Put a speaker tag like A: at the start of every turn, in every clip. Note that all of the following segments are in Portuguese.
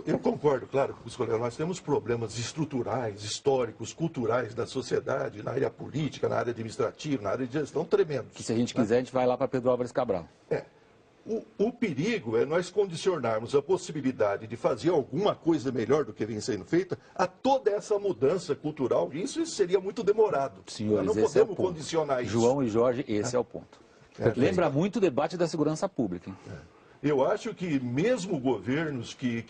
A: Eu concordo, claro, com os colegas. Nós temos problemas estruturais, históricos, culturais da sociedade, na área política, na área administrativa, na área de gestão, tremendos.
B: Que se a gente quiser, a gente vai lá para Pedro Álvares Cabral.
A: O perigo é nós condicionarmos a possibilidade de fazer alguma coisa melhor do que vem sendo feita a toda essa mudança cultural. Isso seria muito demorado.
B: Senhores,
A: nós não
B: esse é o
A: podemos
B: ponto.
A: condicionar isso.
B: João e Jorge, esse é o ponto. Lembra muito o debate da segurança pública. Hein?
A: Eu acho que mesmo governos que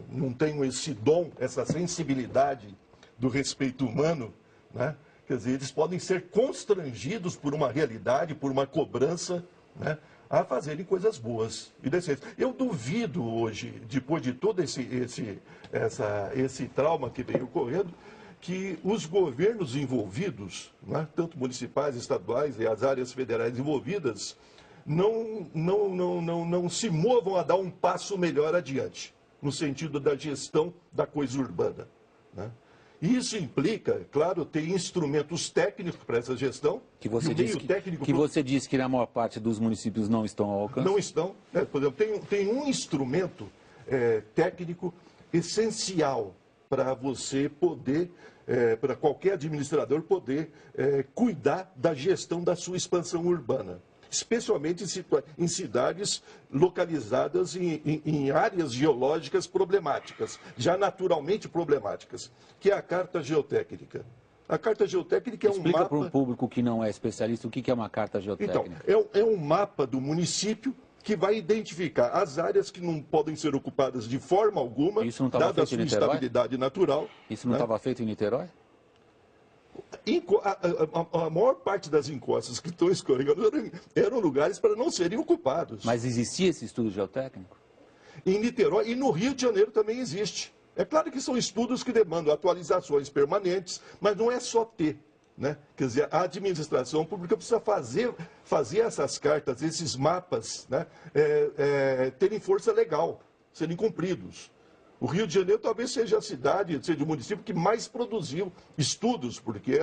A: não tenham esse dom, essa sensibilidade do respeito humano, né? Quer dizer, eles podem ser constrangidos por uma realidade, por uma cobrança, né? A fazerem coisas boas e decentes. Eu duvido hoje, depois de todo esse trauma que vem ocorrendo, que os governos envolvidos, né, tanto municipais, estaduais e as áreas federais envolvidas, não se movam a dar um passo melhor adiante, no sentido da gestão da coisa urbana, né? Isso implica, claro, ter instrumentos técnicos para essa gestão.
B: Que você disse que na maior parte dos municípios não estão ao alcance.
A: Não estão. Né? Por exemplo, tem um instrumento técnico essencial para você poder, para qualquer administrador poder cuidar da gestão da sua expansão urbana. Especialmente em cidades localizadas em áreas geológicas problemáticas, já naturalmente problemáticas, que é a Carta Geotécnica. A Carta Geotécnica é um mapa...
B: Explica para um público que não é especialista o que é uma Carta Geotécnica.
A: Então, é um mapa do município que vai identificar as áreas que não podem ser ocupadas de forma alguma, dada a sua estabilidade natural.
B: Isso não estava feito em Niterói?
A: A maior parte das encostas que estão escorregando eram lugares para não serem ocupados.
B: Mas existia esse estudo geotécnico?
A: Em Niterói e no Rio de Janeiro também existe. É claro que são estudos que demandam atualizações permanentes, mas não é só ter, né? Quer dizer, a administração pública precisa fazer essas cartas, esses mapas, né, terem força legal, serem cumpridos. O Rio de Janeiro talvez seja a cidade, seja o município que mais produziu estudos, porque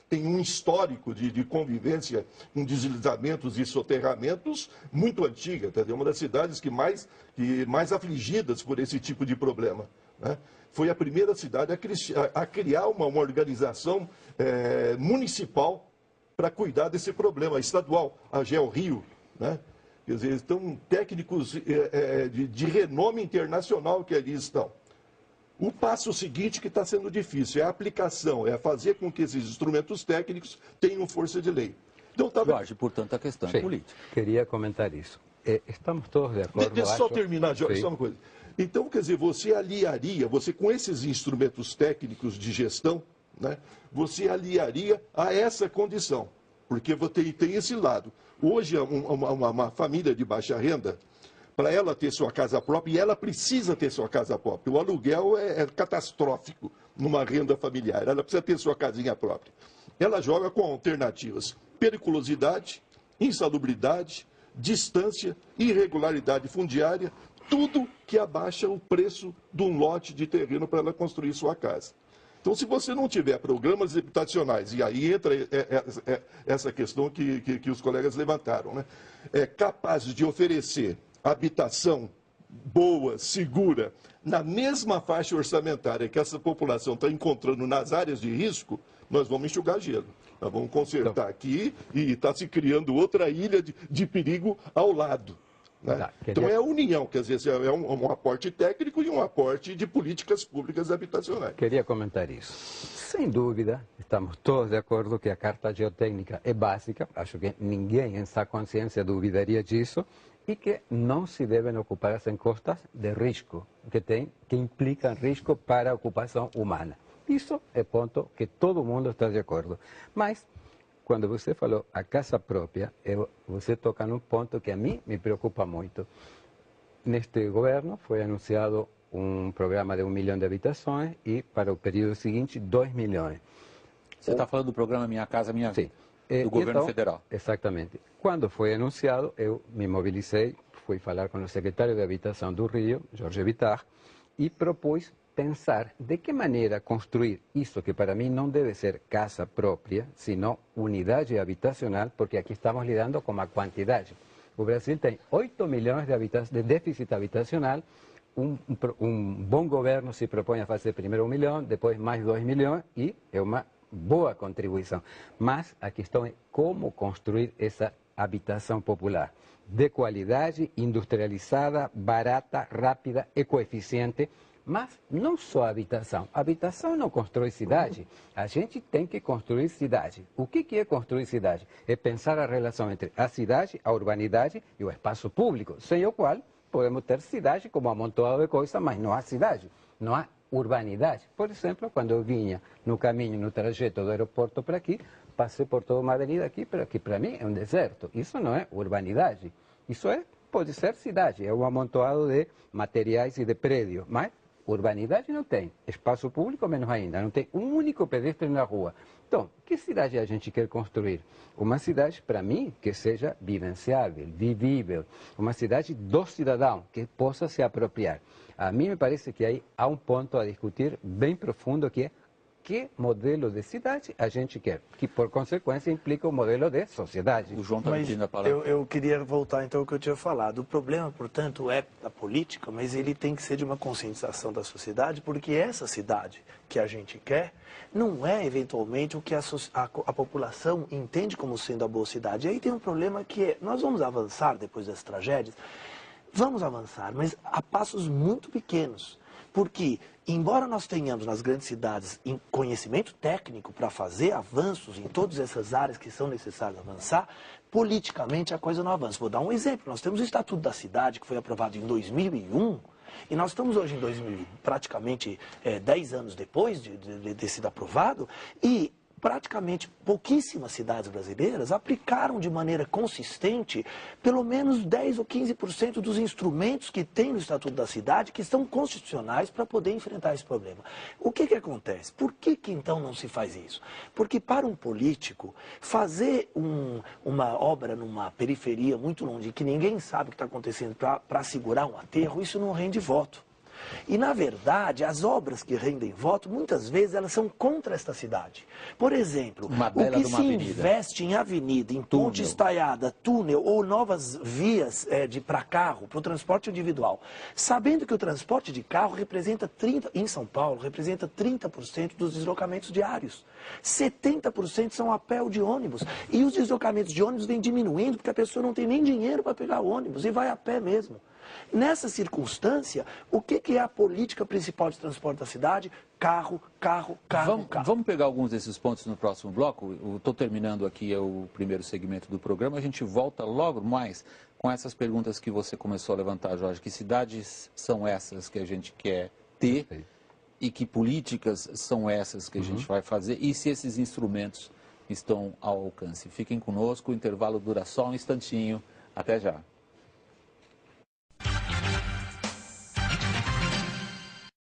A: tem um histórico de convivência com deslizamentos e soterramentos muito antiga. É uma das cidades que mais afligidas por esse tipo de problema, né? Foi a primeira cidade a criar uma organização municipal para cuidar desse problema, estadual, a GeoRio, né? Quer dizer, estão técnicos de renome internacional que ali estão. O passo seguinte que está sendo difícil é a aplicação, é fazer com que esses instrumentos técnicos tenham força de lei. Então,
B: Jorge, portanto, a questão é política.
C: Queria comentar isso. Estamos todos de acordo.
A: Deixa eu só terminar, Jorge, só uma coisa. Então, quer dizer, você com esses instrumentos técnicos de gestão, né, você aliaria a essa condição. Porque tem esse lado. Hoje, uma família de baixa renda, para ela ter sua casa própria, e ela precisa ter sua casa própria. O aluguel é catastrófico numa renda familiar. Ela precisa ter sua casinha própria. Ela joga com alternativas: periculosidade, insalubridade, distância, irregularidade fundiária, tudo que abaixa o preço de um lote de terreno para ela construir sua casa. Então, se você não tiver programas habitacionais, e aí entra essa questão que os colegas levantaram, né? Capazes de oferecer habitação boa, segura, na mesma faixa orçamentária que essa população está encontrando nas áreas de risco, nós vamos enxugar gelo. Nós vamos consertar aqui e está se criando outra ilha de perigo ao lado. Né? Então é a união, quer dizer, é um aporte técnico e um aporte de políticas públicas habitacionais.
C: Queria comentar isso. Sem dúvida, estamos todos de acordo que a Carta Geotécnica é básica, acho que ninguém em sua consciência duvidaria disso, e que não se devem ocupar as encostas de risco, que implicam risco para a ocupação humana. Isso é ponto que todo mundo está de acordo. Mas, quando você falou a casa própria, você toca num ponto que a mim me preocupa muito. Neste governo foi anunciado um programa de 1 milhão de habitações e para o período seguinte 2 milhões.
B: Você está falando do programa Minha Casa Minha Vida, do governo federal.
C: Exatamente. Quando foi anunciado, eu me mobilizei, fui falar com o secretário de Habitação do Rio, Jorge Bittar, e propus pensar de que maneira construir isso que para mim não deve ser casa própria, sino unidade habitacional, porque aqui estamos lidando com a quantidade. O Brasil tem 8 milhões de déficit habitacional. Um bom governo se propõe a fazer primeiro 1 milhão, depois mais 2 milhões, e é uma boa contribuição. Mas a questão é como construir essa habitação popular de qualidade, industrializada, barata, rápida, ecoeficiente. Mas não só habitação. Habitação não constrói cidade. A gente tem que construir cidade. O que é construir cidade? É pensar a relação entre a cidade, a urbanidade e o espaço público, sem o qual podemos ter cidade como amontoado de coisas, mas não há cidade, não há urbanidade. Por exemplo, quando eu vinha no caminho, no trajeto do aeroporto para aqui, passei por toda uma avenida aqui, que para mim é um deserto. Isso não é urbanidade. Isso pode ser cidade, é um amontoado de materiais e de prédios, mas urbanidade não tem, espaço público menos ainda, não tem um único pedestre na rua. Então, que cidade a gente quer construir? Uma cidade, para mim, que seja vivenciável, vivível, uma cidade do cidadão, que possa se apropriar. A mim me parece que aí há um ponto a discutir bem profundo, que é que modelo de cidade a gente quer, que por consequência implica o modelo de sociedade.
B: O João está pedindo a palavra.
D: Eu queria voltar então ao que eu tinha falado. O problema, portanto, é a política, mas ele tem que ser de uma conscientização da sociedade, porque essa cidade que a gente quer não é eventualmente o que a população entende como sendo a boa cidade. E aí tem um problema que é, nós vamos avançar depois das tragédias, vamos avançar, mas a passos muito pequenos. Porque, embora nós tenhamos nas grandes cidades conhecimento técnico para fazer avanços em todas essas áreas que são necessárias avançar, politicamente a coisa não avança. Vou dar um exemplo. Nós temos o Estatuto da Cidade, que foi aprovado em 2001, e nós estamos hoje em 2000, praticamente 10 anos depois de ter sido aprovado, e praticamente pouquíssimas cidades brasileiras aplicaram de maneira consistente pelo menos 10 ou 15% dos instrumentos que tem no Estatuto da Cidade que são constitucionais para poder enfrentar esse problema. O que acontece? Por que então não se faz isso? Porque para um político, fazer uma obra numa periferia muito longe, que ninguém sabe o que está acontecendo para segurar um aterro, isso não rende voto. E, na verdade, as obras que rendem voto, muitas vezes, elas são contra esta cidade. Por exemplo, o que se investe em avenida, em ponte estaiada, túnel ou novas vias para carro, para o transporte individual, sabendo que o transporte de carro representa em São Paulo, representa 30% dos deslocamentos diários. 70% são a pé ou de ônibus. E os deslocamentos de ônibus vêm diminuindo porque a pessoa não tem nem dinheiro para pegar o ônibus e vai a pé mesmo. Nessa circunstância, o que é a política principal de transporte da cidade? Carro, carro, carro, carro.
B: Vamos pegar alguns desses pontos no próximo bloco. Estou terminando aqui o primeiro segmento do programa. A gente volta logo mais com essas perguntas que você começou a levantar, Jorge. Que cidades são essas que a gente quer ter e que políticas são essas que a gente vai fazer e se esses instrumentos estão ao alcance. Fiquem conosco, o intervalo dura só um instantinho. Até já.